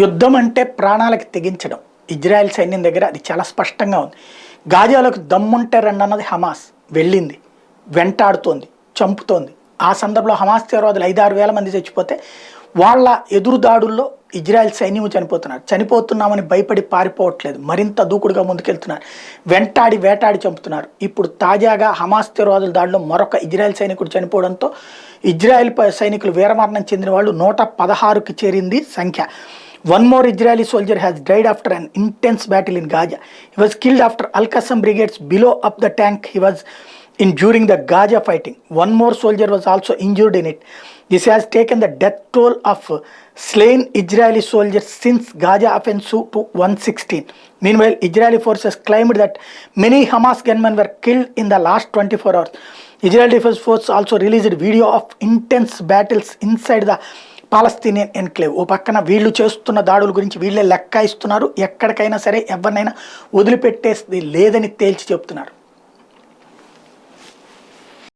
యుద్ధం అంటే ప్రాణాలకు తెగించడం. ఇజ్రాయెల్ సైన్యం దగ్గర అది చాలా స్పష్టంగా ఉంది. గాజాలోకి దమ్ముంటే రండి అన్నది హమాస్. వెళ్ళింది, వెంటాడుతోంది, చంపుతోంది. ఆ సందర్భంలో హమాస్ తీవ్రవాదులు 5-6 వేల మంది చచ్చిపోతే వాళ్ళ ఎదురుదాడుల్లో ఇజ్రాయెల్ సైన్యం చనిపోతున్నారు. చనిపోతున్నామని భయపడి పారిపోవట్లేదు, మరింత దూకుడుగా ముందుకెళ్తున్నారు. వెంటాడి వేటాడి చంపుతున్నారు. ఇప్పుడు తాజాగా హమాస్ తీవ్రవాదుల దాడిలో మరొక ఇజ్రాయెల్ సైనికుడు చనిపోవడంతో ఇజ్రాయెల్ సైనికులు వీరమరణం చెందిన వాళ్ళు 116కి చేరింది సంఖ్య. One more Israeli soldier has died after an intense battle in Gaza. He was killed after Al-Qassam brigades below up the tank he was in during the Gaza fighting. One more soldier was also injured in it. This has taken the death toll of slain Israeli soldiers since Gaza offensive to 116. Meanwhile, Israeli forces claimed that many Hamas gunmen were killed in the last 24 hours. Israel Defense Force also released video of intense battles inside the Palestinian enclave. ఓ పక్కన వీళ్ళు చేస్తున్న దాడుల గురించి వీళ్ళే లెక్క ఇస్తున్నారు. ఎక్కడికైనా సరే ఎవరినైనా వదిలిపెట్టేది లేదని తేల్చి చెప్తున్నారు.